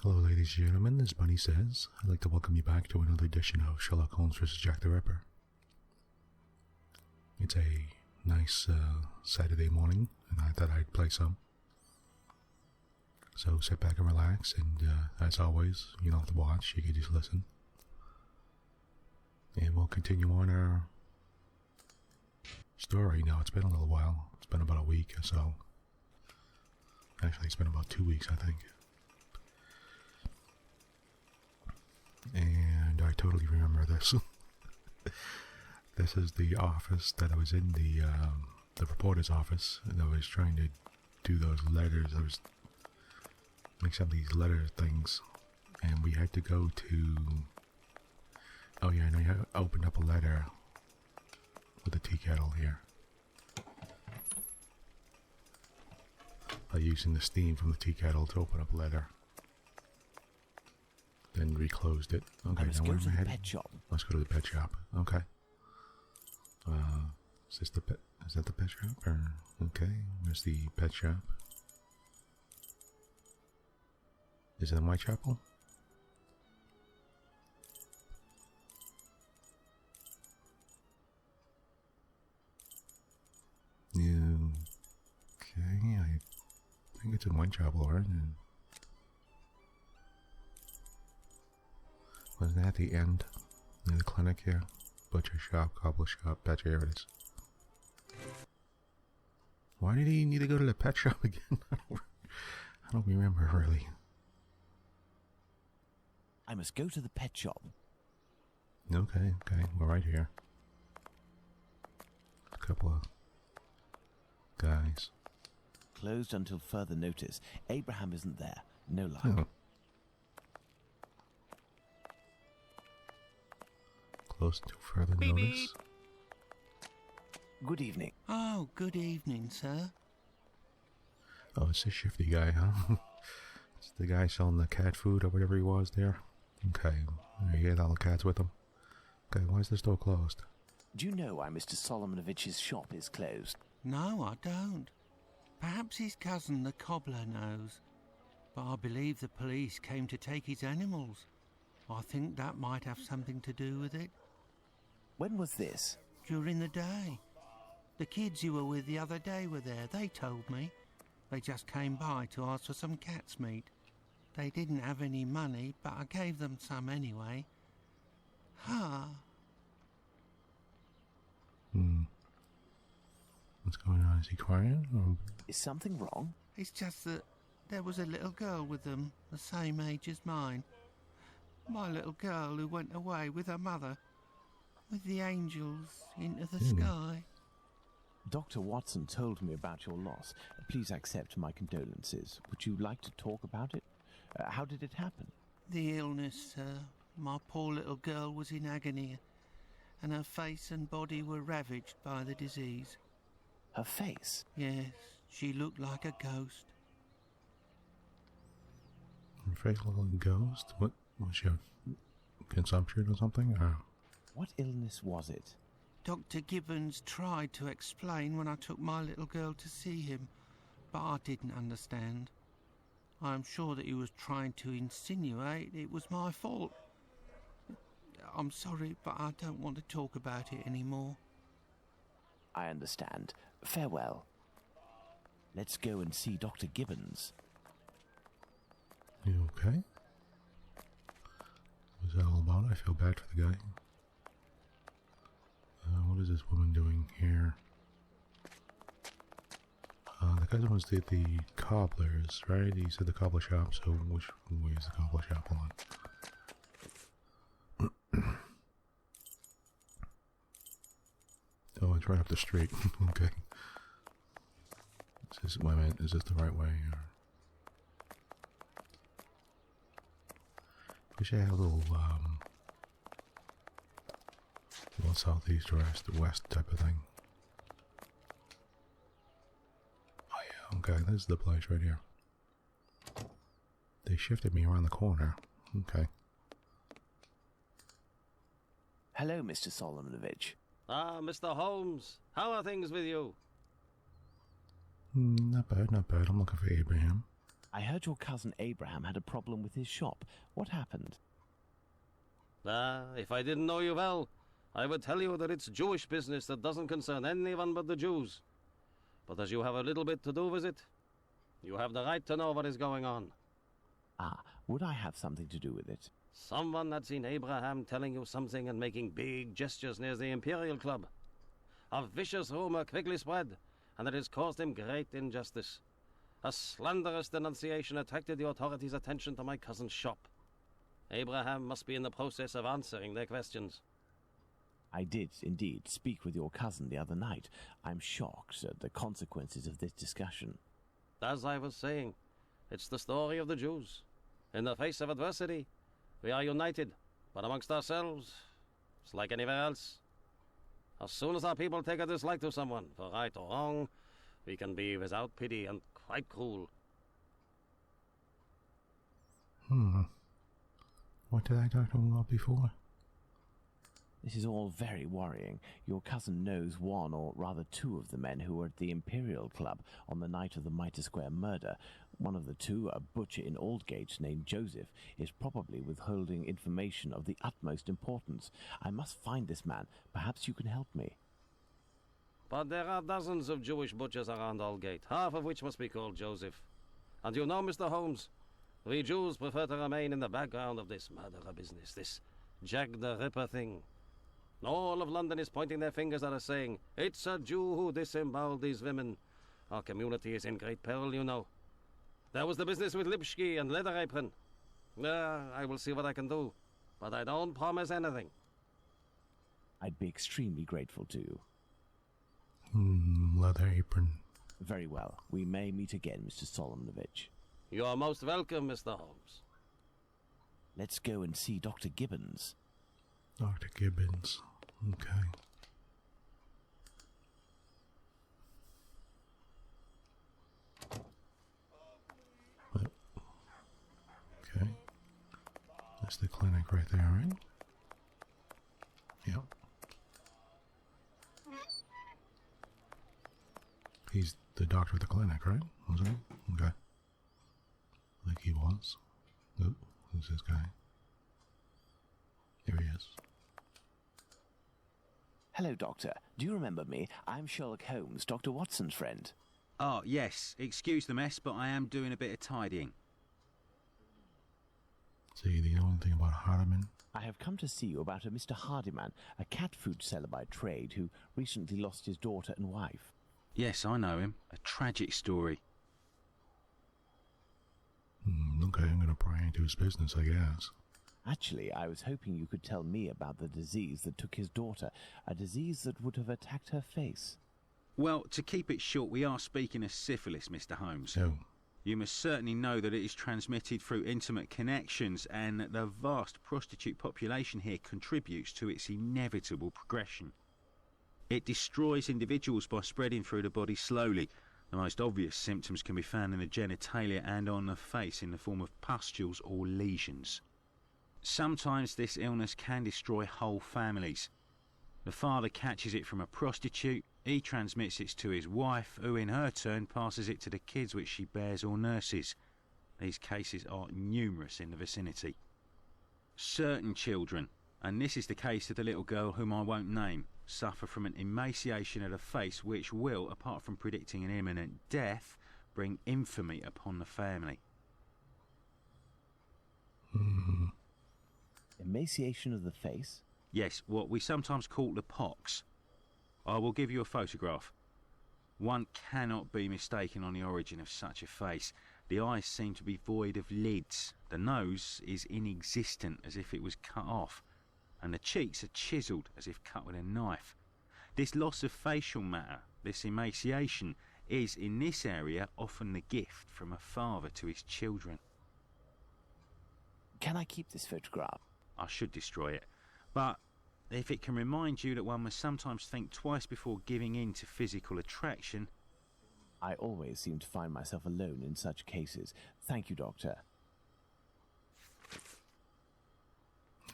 Hello, ladies and gentlemen, as Bunnysays, I'd like to welcome you back to another edition of Sherlock Holmes vs. Jack the Ripper. It's a nice Saturday morning, and I thought I'd play some. So sit back and relax, and as always, you don't have to watch, you can just listen. And we'll continue on our story. Now, it's been a little while. It's been about a week or so. Actually, it's been about 2 weeks, I think. And I totally remember this. This is the office that I was in, the reporter's office, and I was trying to do those letters. I was make some of these letter things, and we had to go to. Oh yeah, and I opened up a letter with a tea kettle here by using the steam from the tea kettle to open up a letter. Then reclosed it. Okay, let's now go where to am I the heading? pet shop. Let's go to the pet shop. Okay. Is this the pet? Is that the pet shop? Or okay, where's the pet shop? Is it in Whitechapel? Yeah. Okay, I think it's in Whitechapel, right? Wasn't that the end? Near the clinic here? Butcher shop, cobbler shop, pet shop, here it is. Why did he need to go to the pet shop again? I don't remember really. I must go to the pet shop. Okay, we're right here. A couple of guys. Closed until further notice. Abraham isn't there. No luck. Oh. Close to further Beep, notice. beep. Good evening. Oh, good evening, sir. Oh, it's a shifty guy, huh? It's the guy selling the cat food or whatever he was there. Okay, he had all the cats with him. Okay, why is this door closed? Do you know why Mr. Solomonovich's shop is closed? No, I don't. Perhaps his cousin, the cobbler, knows. But I believe the police came to take his animals. I think that might have something to do with it. When was this? During the day. The kids you were with the other day were there, they told me. They just came by to ask for some cat's meat. They didn't have any money, but I gave them some anyway. What's going on? Is he crying? Or... Is something wrong? It's just that there was a little girl with them, the same age as mine. My little girl who went away with her mother, with the angels into the sky. Dr. Watson told me about your loss. Please accept my condolences. Would you like to talk about it? How did it happen? The illness, sir. My poor little girl was in agony, and her face and body were ravaged by the disease. Her face? Yes, she looked like a ghost. Her face looked like a ghost? What? Was she have consumption or something? Or... What illness was it? Dr. Gibbons tried to explain when I took my little girl to see him, but I didn't understand. I am sure that he was trying to insinuate it was my fault. I'm sorry, but I don't want to talk about it anymore. I understand. Farewell. Let's go and see Dr. Gibbons. You okay? What's that all about? I feel bad for the guy. What is this woman doing here? The cousin was the cobblers, right? He said the cobbler shop, so which way is the cobbler shop on? Oh, it's right up the street. Okay. Is this the right way? Or... Wish I had a little, southeast or west type of thing. Oh yeah, okay, this is the place right here. They shifted me around the corner. Okay. Hello, Mr. Solomonovich. Ah, Mr. Holmes. How are things with you? Not bad, not bad. I'm looking for Abraham. I heard your cousin Abraham had a problem with his shop. What happened? If I didn't know you well, I would tell you that it's Jewish business that doesn't concern anyone but the Jews. But as you have a little bit to do with it, you have the right to know what is going on. Ah, would I have something to do with it? Someone had seen Abraham telling you something and making big gestures near the Imperial Club. A vicious rumor quickly spread, and it has caused him great injustice. A slanderous denunciation attracted the authorities' attention to my cousin's shop. Abraham must be in the process of answering their questions. I did, indeed, speak with your cousin the other night. I'm shocked at the consequences of this discussion. As I was saying, it's the story of the Jews. In the face of adversity, we are united, but amongst ourselves, it's like anywhere else. As soon as our people take a dislike to someone, for right or wrong, we can be without pity and quite cruel. What did I talk to him about before? This is all very worrying. Your cousin knows one, or rather two, of the men who were at the Imperial Club on the night of the Mitre Square murder. One of the two, a butcher in Aldgate named Joseph, is probably withholding information of the utmost importance. I must find this man. Perhaps you can help me. But there are dozens of Jewish butchers around Aldgate, half of which must be called Joseph. And you know, Mr. Holmes, we Jews prefer to remain in the background of this murderer business, this Jack the Ripper thing. All of London is pointing their fingers at us, saying, "It's a Jew who disemboweled these women. Our community is in great peril, you know. There was the business with Lipsky and Leather Apron. I will see what I can do, but I don't promise anything." I'd be extremely grateful to you. Leather Apron. Very well. We may meet again, Mr. Solomonovich. You are most welcome, Mr. Holmes. Let's go and see Dr. Gibbons. Dr. Gibbons. Okay. Okay. That's the clinic right there, right? Yep. He's the doctor at the clinic, right? Wasn't he? Okay. I think he was. Oh, who's this guy? Here he is. Hello, Doctor. Do you remember me? I'm Sherlock Holmes, Dr. Watson's friend. Oh, yes. Excuse the mess, but I am doing a bit of tidying. So do you know anything about Hardiman? I have come to see you about a Mr. Hardiman, a cat food seller by trade who recently lost his daughter and wife. Yes, I know him. A tragic story. Okay, I'm going to pry into his business, I guess. Actually, I was hoping you could tell me about the disease that took his daughter, a disease that would have attacked her face. Well, to keep it short, we are speaking of syphilis, Mr. Holmes. Oh. You must certainly know that it is transmitted through intimate connections, and that the vast prostitute population here contributes to its inevitable progression. It destroys individuals by spreading through the body slowly. The most obvious symptoms can be found in the genitalia and on the face in the form of pustules or lesions. Sometimes this illness can destroy whole families. The father catches it from a prostitute, he transmits it to his wife, who in her turn passes it to the kids which she bears or nurses. These cases are numerous in the vicinity. Certain children, and this is the case of the little girl whom I won't name, suffer from an emaciation of the face which will, apart from predicting an imminent death, bring infamy upon the family. Emaciation of the face? Yes, what we sometimes call the pox. I will give you a photograph. One cannot be mistaken on the origin of such a face. The eyes seem to be void of lids. The nose is inexistent, as if it was cut off. And the cheeks are chiselled, as if cut with a knife. This loss of facial matter, this emaciation, is, in this area, often the gift from a father to his children. Can I keep this photograph? I should destroy it. But if it can remind you that one must sometimes think twice before giving in to physical attraction... I always seem to find myself alone in such cases. Thank you, Doctor.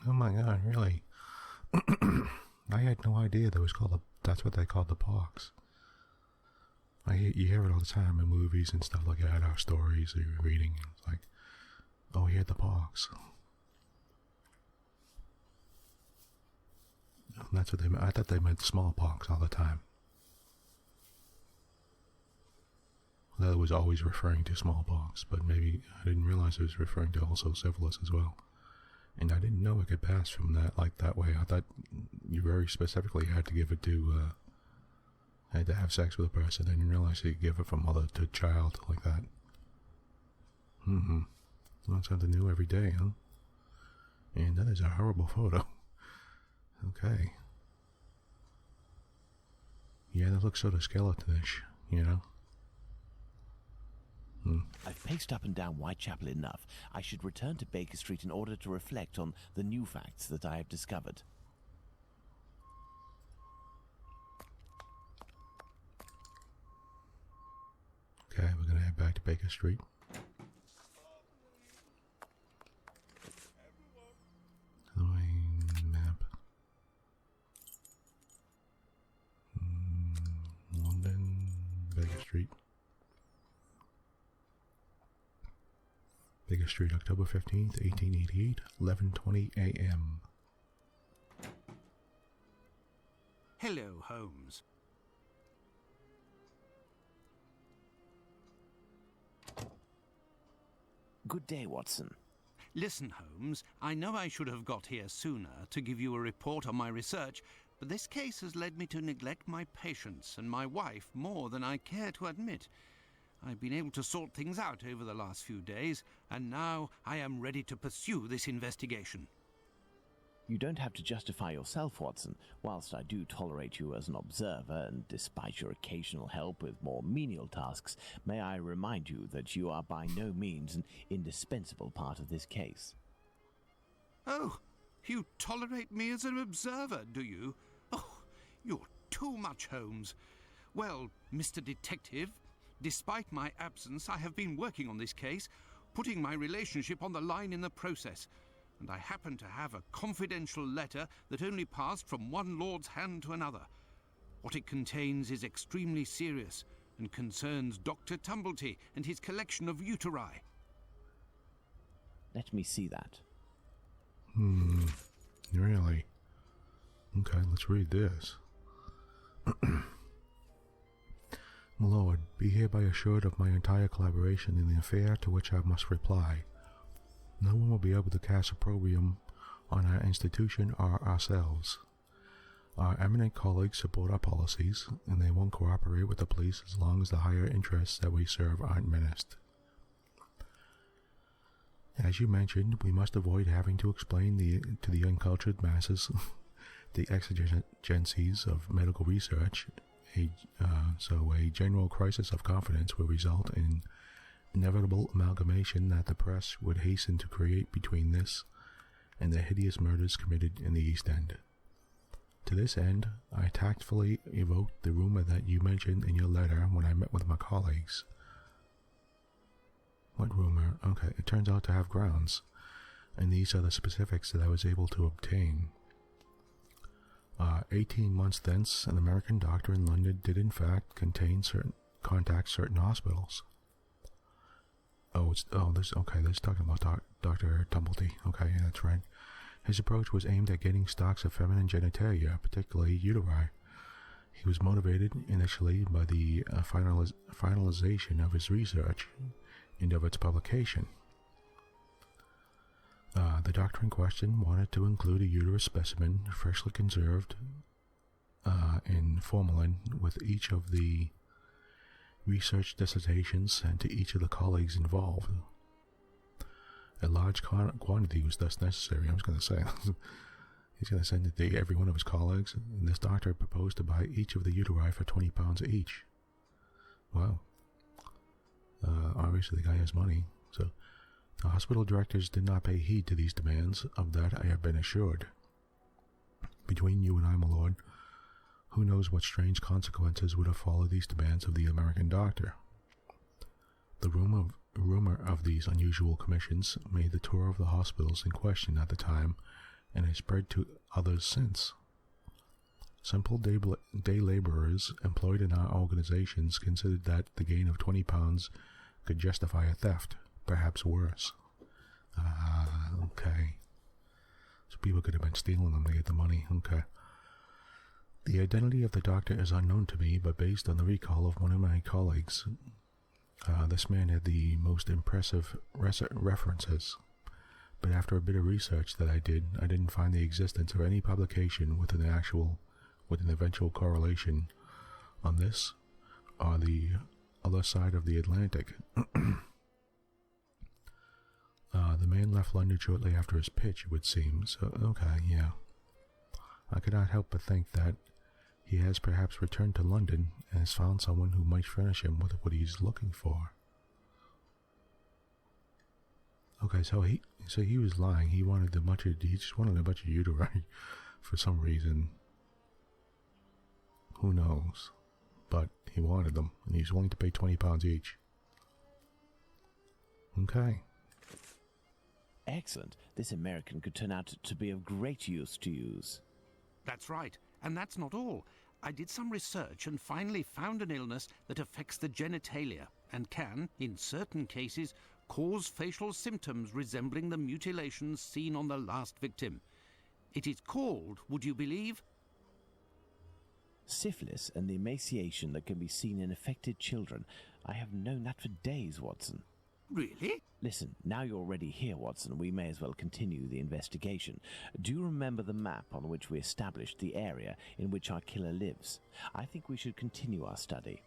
Oh my god, really? I had no idea that's what they called the pox. You hear it all the time in movies and stuff like that, our stories that you're reading. It's like, oh, he had the pox. And that's what they meant. I thought they meant smallpox all the time. That was always referring to smallpox, but maybe I didn't realize it was referring to also syphilis as well. And I didn't know it could pass from that like that way. I thought you very specifically had to give it to, had to have sex with a person. I didn't realize you could give it from mother to child like that. Learn something new every day, huh? And that is a horrible photo. Okay. Yeah, that looks sort of skeletonish, you know? I've paced up and down Whitechapel enough. I should return to Baker Street in order to reflect on the new facts that I have discovered. Okay, we're going to head back to Baker Street. Map. London, Baker Street. Baker Street, October 15th, 1888, 11:20 a.m. Hello, Holmes. Good day, Watson. Listen, Holmes, I know I should have got here sooner to give you a report on my research, but this case has led me to neglect my patients and my wife more than I care to admit. I've been able to sort things out over the last few days, and now I am ready to pursue this investigation. You don't have to justify yourself, Watson. Whilst I do tolerate you as an observer, and despite your occasional help with more menial tasks, may I remind you that you are by no means an indispensable part of this case. Oh, you tolerate me as an observer, do you? Oh, you're too much, Holmes. Well, Mr. Detective, despite my absence, I have been working on this case, putting my relationship on the line in the process. And I happen to have a confidential letter that only passed from one lord's hand to another. What it contains is extremely serious and concerns Dr. Tumblety and his collection of uteri. Let me see that. Really? Okay, let's read this. My lord, be hereby assured of my entire collaboration in the affair to which I must reply. No one will be able to cast opprobrium on our institution or ourselves. Our eminent colleagues support our policies, and they won't cooperate with the police as long as the higher interests that we serve aren't menaced. As you mentioned, we must avoid having to explain to the uncultured masses the exigencies of medical research, so a general crisis of confidence will result in inevitable amalgamation that the press would hasten to create between this and the hideous murders committed in the East End. To this end, I tactfully evoked the rumor that you mentioned in your letter when I met with my colleagues. What rumor? Okay, it turns out to have grounds, and these are the specifics that I was able to obtain. 18 months thence, an American doctor in London did in fact contact certain hospitals. This talking about Dr. Tumblety. Okay, yeah, that's right. His approach was aimed at getting stocks of feminine genitalia, particularly uteri. He was motivated initially by the finalization of his research and of its publication. The doctor in question wanted to include a uterus specimen freshly conserved in formalin with each of the research dissertations sent to each of the colleagues involved. A large quantity was thus necessary. I was going to say, he's going to send it to every one of his colleagues, and this doctor proposed to buy each of the uteri for £20 each. Wow. Obviously the guy has money, so the hospital directors did not pay heed to these demands. Of that I have been assured. Between you and I, my lord, who knows what strange consequences would have followed these demands of the American doctor? The rumor of these unusual commissions made the tour of the hospitals in question at the time, and has spread to others since. Simple day laborers employed in our organizations considered that the gain of £20 could justify a theft, perhaps worse. Okay. So people could have been stealing them to get the money. Okay. The identity of the doctor is unknown to me, but based on the recall of one of my colleagues, this man had the most impressive references. But after a bit of research that I did, I didn't find the existence of any publication with an eventual correlation on this or the other side of the Atlantic. The man left London shortly after his pitch, it would seem. So, okay, yeah. I could not help but think that he has perhaps returned to London and has found someone who might furnish him with what he's looking for. Okay, so he was lying. He just wanted a bunch of uteri for some reason. Who knows? But he wanted them, and he's willing to pay £20 each. Okay. Excellent. This American could turn out to be of great use to use. That's right. And that's not all. I did some research and finally found an illness that affects the genitalia and can, in certain cases, cause facial symptoms resembling the mutilations seen on the last victim. It is called, would you believe? Syphilis and the emaciation that can be seen in affected children. I have known that for days, Watson. Really? Listen, now you're already here, Watson, we may as well continue the investigation. Do you remember the map on which we established the area in which our killer lives? I think we should continue our study.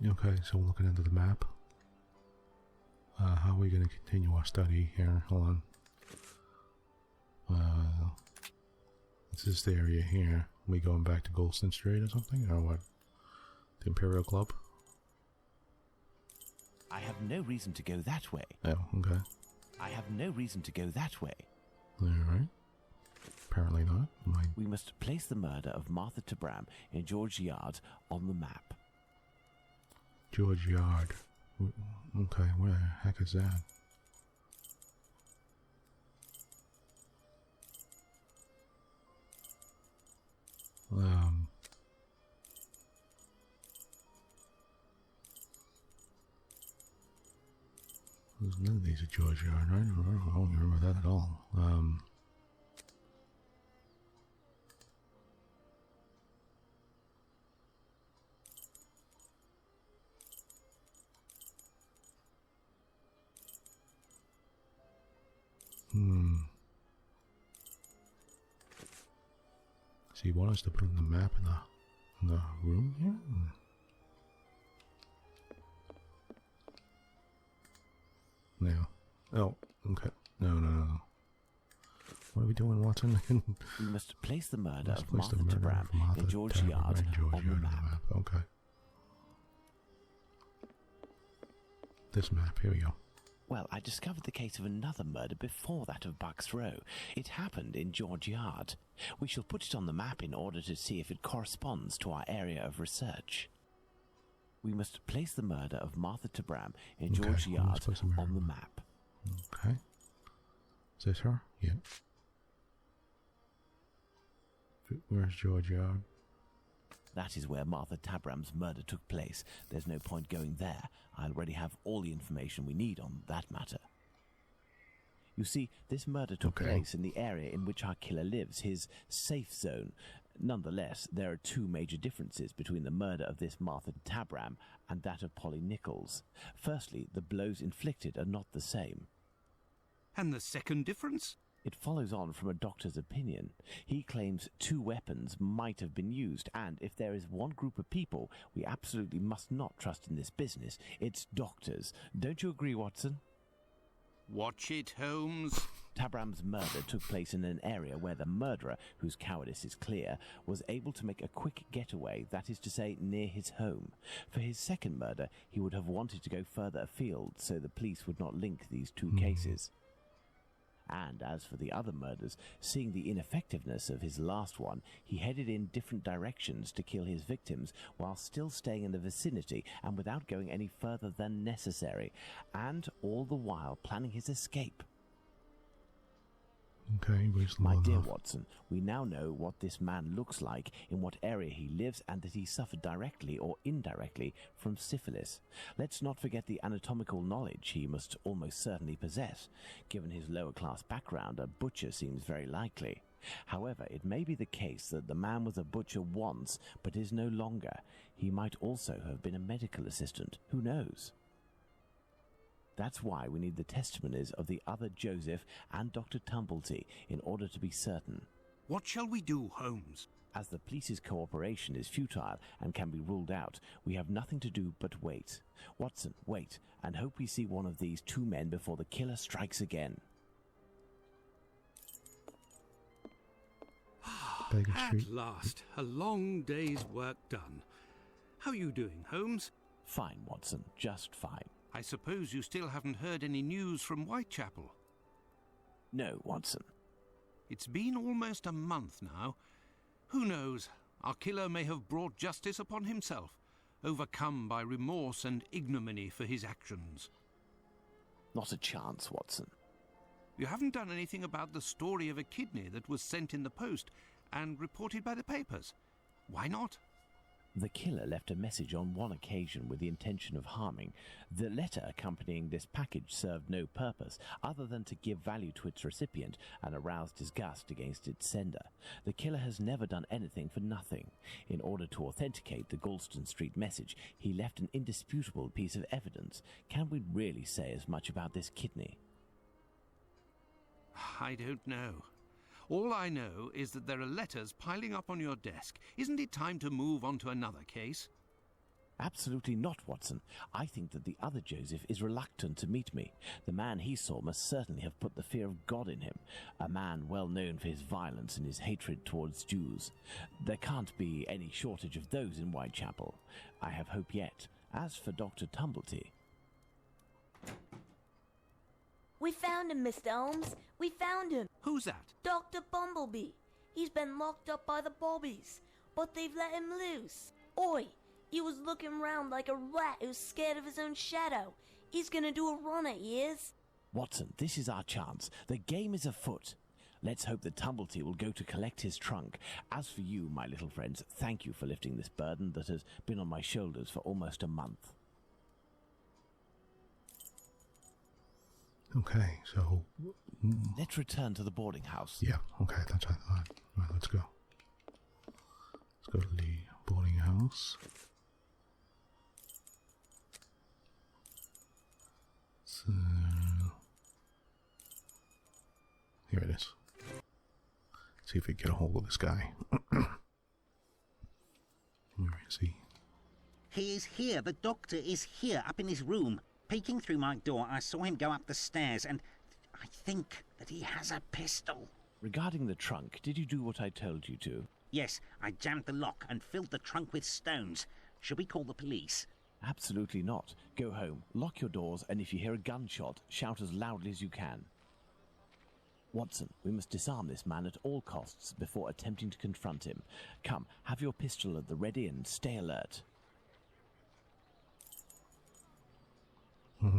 Okay, so we're looking into the map. How are we going to continue our study here? Hold on. This is the area here. We going back to Golston Street or something? Or what? The Imperial Club? I have no reason to go that way. Oh, okay. I have no reason to go that way. Alright. Apparently not. We must place the murder of Martha Tabram in George Yard on the map. George Yard. Okay, where the heck is that? There's none of these at George Yard, right? I don't remember that at all. So you want us to put in the map in the room here? Now. Oh, okay. No. What are we doing, Watson? We must place the murder of Martha Tabram in George Yard on the map. Okay. This map, here we go. Well, I discovered the case of another murder before that of Bucks Row. It happened in George Yard. We shall put it on the map in order to see if it corresponds to our area of research. We must place the murder of Martha Tabram in George Yard on the map. Okay. Is this her? Yeah. Where's George Yard? That is where Martha Tabram's murder took place. There's no point going there. I already have all the information we need on that matter. You see, this murder took place in the area in which our killer lives, his safe zone. Nonetheless, there are two major differences between the murder of this Martha Tabram and that of Polly Nichols. Firstly, the blows inflicted are not the same. And the second difference? It follows on from a doctor's opinion. He claims two weapons might have been used, and if there is one group of people we absolutely must not trust in this business, it's doctors. Don't you agree, Watson? Watch it, Holmes. Tabram's murder took place in an area where the murderer, whose cowardice is clear, was able to make a quick getaway, that is to say, near his home. For his second murder, he would have wanted to go further afield, so the police would not link these two cases. And as for the other murders, seeing the ineffectiveness of his last one, he headed in different directions to kill his victims while still staying in the vicinity and without going any further than necessary, and all the while planning his escape. Okay, where's the My dear Molotov? Watson, we now know what this man looks like, in what area he lives, and that he suffered directly or indirectly from syphilis. Let's not forget the anatomical knowledge he must almost certainly possess. Given his lower-class background, a butcher seems very likely. However, it may be the case that the man was a butcher once, but is no longer. He might also have been a medical assistant. Who knows? That's why we need the testimonies of the other Joseph and Dr. Tumblety in order to be certain. What shall we do, Holmes? As the police's cooperation is futile and can be ruled out, we have nothing to do but wait. Watson, wait, and hope we see one of these two men before the killer strikes again. Baker At Street. last, a long day's work done. How are you doing, Holmes? Fine, Watson, just fine. I suppose you still haven't heard any news from Whitechapel. No, Watson. It's been almost a month now. Who knows? Our killer may have brought justice upon himself, overcome by remorse and ignominy for his actions. Not a chance, Watson. You haven't done anything about the story of a kidney that was sent in the post and reported by the papers. Why not? The killer left a message on one occasion with the intention of harming. The letter accompanying this package served no purpose other than to give value to its recipient and arouse disgust against its sender. The killer has never done anything for nothing. In order to authenticate the Galston Street message, he left an indisputable piece of evidence. Can we really say as much about this kidney? I don't know. All I know is that there are letters piling up on your desk. Isn't it time to move on to another case? Absolutely not, Watson. I think that the other Joseph is reluctant to meet me. The man he saw must certainly have put the fear of God in him, a man well known for his violence and his hatred towards Jews. There can't be any shortage of those in Whitechapel. I have hope yet. As for Dr. Tumblety... We found him, Mr. Holmes. We found him. Who's that? Dr. Bumblebee. He's been locked up by the Bobbies, but they've let him loose. Oi, he was looking round like a rat who's scared of his own shadow. He's gonna do a run at years. Watson, this is our chance. The game is afoot. Let's hope that Tumblety will go to collect his trunk. As for you, my little friends, thank you for lifting this burden that has been on my shoulders for almost a month. Okay, so... Let's return to the boarding house. Yeah, okay, that's right. Right, let's go. Let's go to the boarding house. So... Here it is. See if we can get a hold of this guy. Where is he? He is here. The doctor is here, up in his room. Peeking through my door, I saw him go up the stairs, and I think that he has a pistol. Regarding the trunk, did you do what I told you to? Yes, I jammed the lock and filled the trunk with stones. Should we call the police? Absolutely not. Go home, lock your doors, and if you hear a gunshot, shout as loudly as you can. Watson, we must disarm this man at all costs before attempting to confront him. Come, have your pistol at the ready and stay alert. How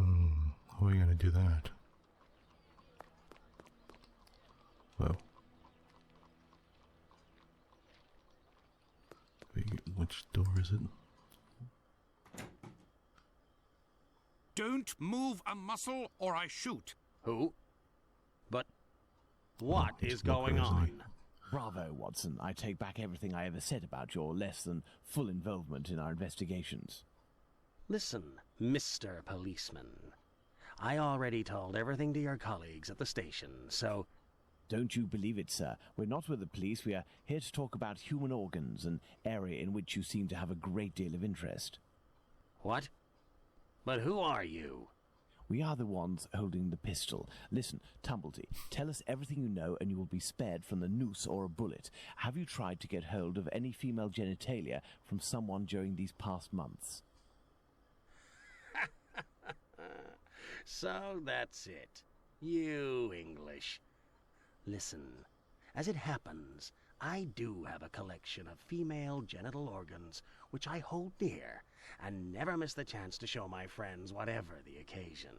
are we going to do that? Well, which door is it? Don't move a muscle or I shoot. Who? But what He's is a smoker, going isn't he? on? Bravo, Watson. I take back everything I ever said about your less than full involvement in our investigations. Listen, Mr. Policeman. I already told everything to your colleagues at the station, so... Don't you believe it, sir. We're not with the police. We are here to talk about human organs, an area in which you seem to have a great deal of interest. What? But who are you? We are the ones holding the pistol. Listen, Tumblety, tell us everything you know and you will be spared from the noose or a bullet. Have you tried to get hold of any female genitalia from someone during these past months? So that's it. You English. Listen, as it happens, I do have a collection of female genital organs which I hold dear and never miss the chance to show my friends whatever the occasion.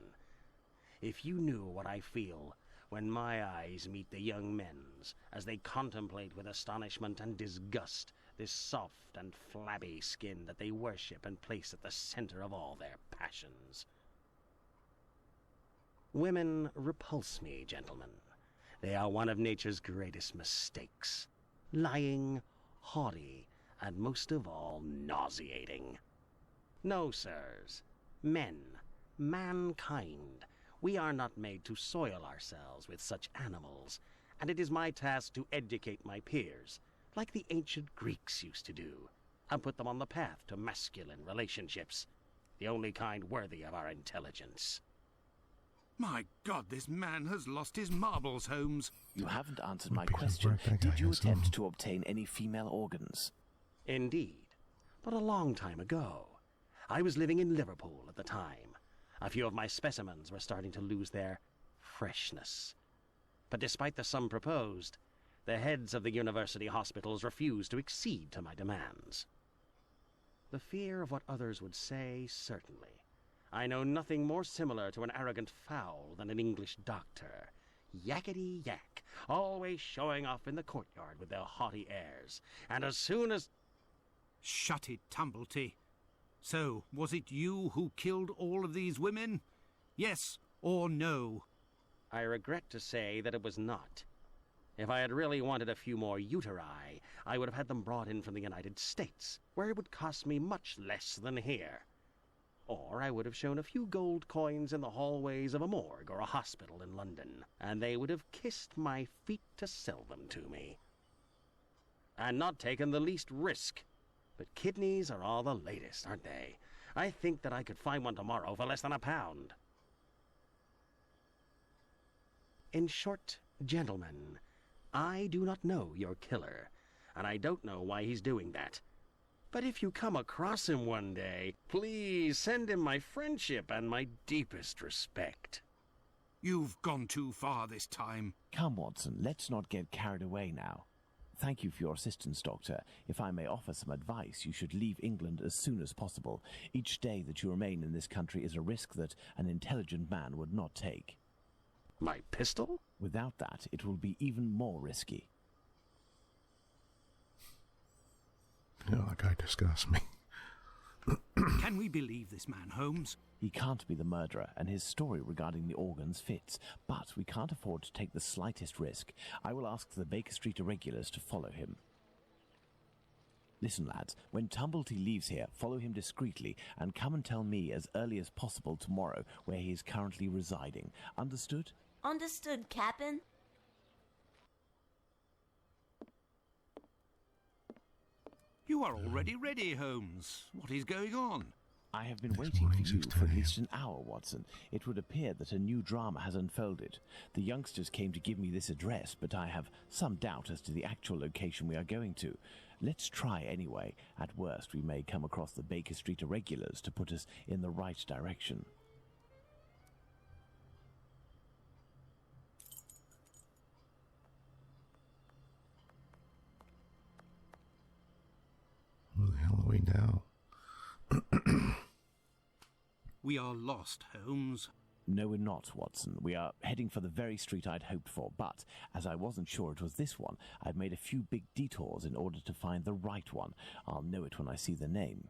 If you knew what I feel when my eyes meet the young men's as they contemplate with astonishment and disgust this soft and flabby skin that they worship and place at the center of all their passions. Women repulse me, gentlemen. They are one of nature's greatest mistakes. Lying, haughty, and most of all, nauseating. No, sirs. Men, mankind, we are not made to soil ourselves with such animals, and it is my task to educate my peers, like the ancient Greeks used to do, and put them on the path to masculine relationships, the only kind worthy of our intelligence. My God, this man has lost his marbles, Holmes. You haven't answered my Pick up question. right back, Did you guys. attempt to obtain any female organs? Indeed, but a long time ago. I was living in Liverpool at the time. A few of my specimens were starting to lose their freshness. But despite the sum proposed, the heads of the university hospitals refused to accede to my demands. The fear of what others would say, certainly. I know nothing more similar to an arrogant fowl than an English doctor. Yakety yak, always showing off in the courtyard with their haughty airs. And as soon as... Shut it, Tumblety. So, was it you who killed all of these women? Yes or no? I regret to say that it was not. If I had really wanted a few more uteri, I would have had them brought in from the United States, where it would cost me much less than here. Or I would have shown a few gold coins in the hallways of a morgue or a hospital in London, and they would have kissed my feet to sell them to me. And not taken the least risk. But kidneys are all the latest, aren't they? I think that I could find one tomorrow for less than £1. In short, gentlemen, I do not know your killer, and I don't know why he's doing that. But if you come across him one day, please send him my friendship and my deepest respect. You've gone too far this time. Come, Watson, let's not get carried away now. Thank you for your assistance, Doctor. If I may offer some advice, you should leave England as soon as possible. Each day that you remain in this country is a risk that an intelligent man would not take. My pistol? Without that, it will be even more risky. You know, that guy disgusts me. Can we believe this man, Holmes? He can't be the murderer, and his story regarding the organs fits. But we can't afford to take the slightest risk. I will ask the Baker Street irregulars to follow him. Listen, lads, when Tumblety leaves here, follow him discreetly, and come and tell me as early as possible tomorrow where he is currently residing. Understood? Understood, Captain. You are already ready, Holmes. What is going on? I have been This waiting for morning, you 6:10 for at a.m. least an hour, Watson. It would appear that a new drama has unfolded. The youngsters came to give me this address, but I have some doubt as to the actual location we are going to. Let's try anyway. At worst, we may come across the Baker Street irregulars to put us in the right direction. Where the hell are we now? We are lost, Holmes. No, we're not, Watson. We are heading for the very street I'd hoped for, but as I wasn't sure it was this one, I've made a few big detours in order to find the right one. I'll know it when I see the name.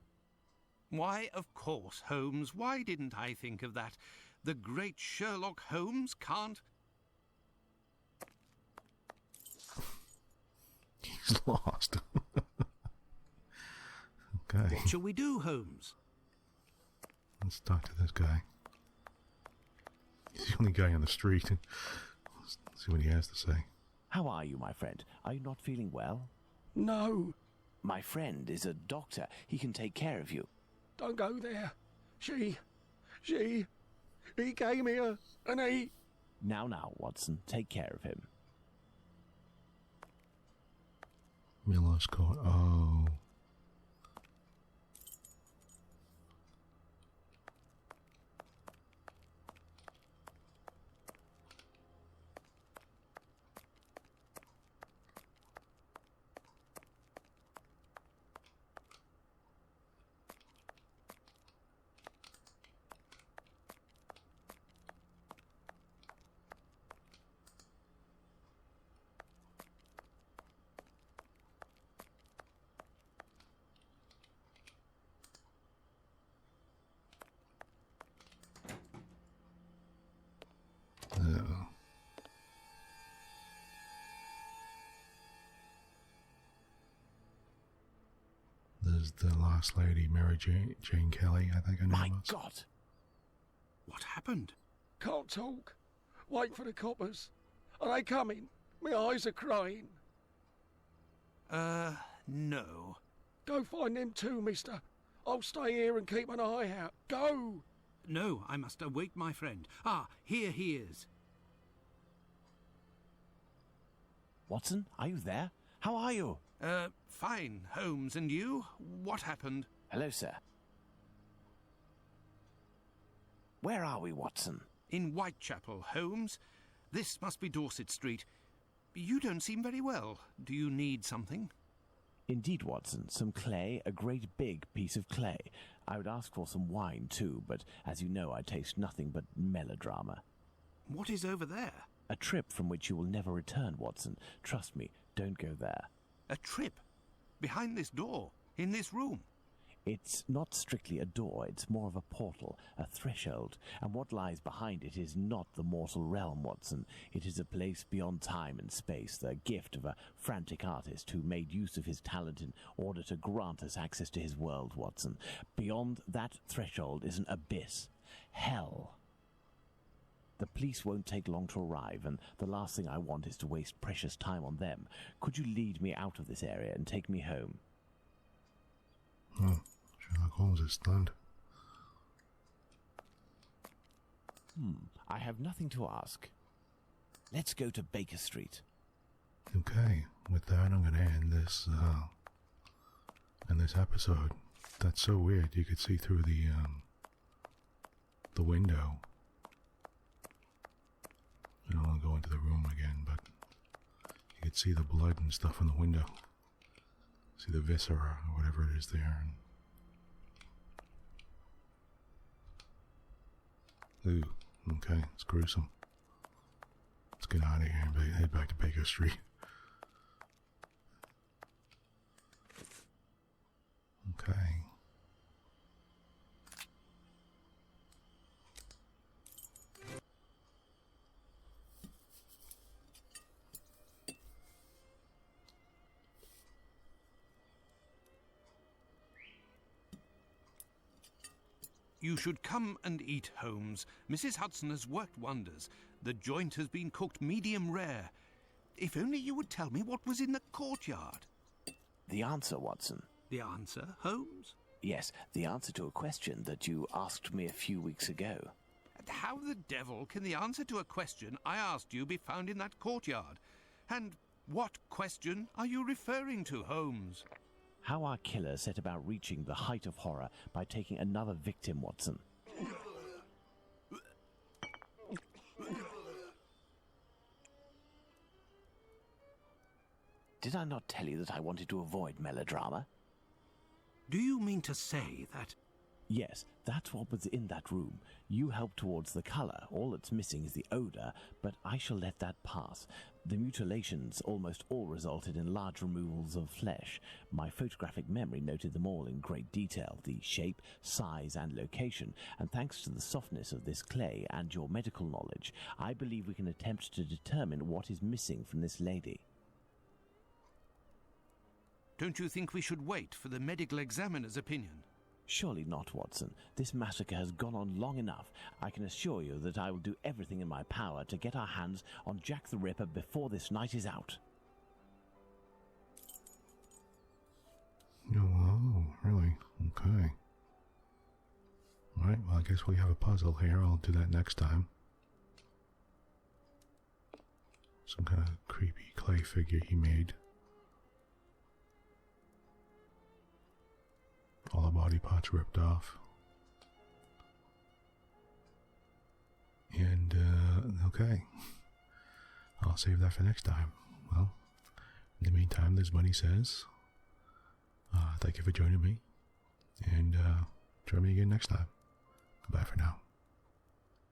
Why, of course, Holmes. Why didn't I think of that? The great Sherlock Holmes can't... He's lost. Okay, What shall we do, Holmes? let's talk to this guy. He's the only guy on the street. Let's see what he has to say. How are you, my friend? Are you not feeling well? No, My friend is a doctor. He can take care of you. don't go there. He came here, and he... Now, Watson, take care of him. Millow's Court. Oh. was the last lady, Mary Jane Kelly, I think her name My was. God! What happened? Can't talk. Wait for the coppers. Are they coming? My eyes are crying. No. Go find them too, mister. I'll stay here and keep an eye out. Go! No, I must await my friend. Ah, here he is. Watson, are you there? How are you? Fine, Holmes, and you? What happened? Hello, sir. Where are we, Watson? In Whitechapel, Holmes. This must be Dorset Street. You don't seem very well. Do you need something? Indeed, Watson. Some clay, a great big piece of clay. I would ask for some wine, too, but as you know, I taste nothing but melodrama. What is over there? A trip from which you will never return, Watson. Trust me, don't go there. A trip? Behind this door? In this room? It's not strictly a door, it's more of a portal, a threshold, and what lies behind it is not the mortal realm, Watson. It is a place beyond time and space, the gift of a frantic artist who made use of his talent in order to grant us access to his world, Watson. Beyond that threshold is an abyss. Hell. The police won't take long to arrive, and the last thing I want is to waste precious time on them. Could you lead me out of this area and take me home? Oh, Sherlock Holmes is stunned. I have nothing to ask. Let's go to Baker Street. Okay, with that, I'm going to end this episode. That's so weird. You could see through the window. I don't want to go into the room again, but you could see the blood and stuff in the window. See the viscera or whatever it is there. Ooh, okay, it's gruesome. Let's get out of here and head back to Baker Street. Okay. You should come and eat, Holmes. Mrs. Hudson has worked wonders. The joint has been cooked medium rare. If only you would tell me what was in the courtyard. The answer, Watson. The answer, Holmes? Yes, the answer to a question that you asked me a few weeks ago. And how the devil can the answer to a question I asked you be found in that courtyard? And what question are you referring to, Holmes? How our killer set about reaching the height of horror by taking another victim, Watson. Did I not tell you that I wanted to avoid melodrama? Do you mean to say that... Yes, that's what was in that room. You helped towards the colour. All that's missing is the odour, but I shall let that pass. The mutilations almost all resulted in large removals of flesh. My photographic memory noted them all in great detail, the shape, size and location, and thanks to the softness of this clay and your medical knowledge, I believe we can attempt to determine what is missing from this lady. Don't you think we should wait for the medical examiner's opinion? Surely not, Watson. This massacre has gone on long enough. I can assure you that I will do everything in my power to get our hands on Jack the Ripper before this night is out. Oh, really? Okay. Alright, well I guess we have a puzzle here. I'll do that next time. Some kind of creepy clay figure he made. All the body parts ripped off. And, okay. I'll save that for next time. Well, in the meantime, there's Bunnysays. Thank you for joining me. And, join me again next time. Bye for now.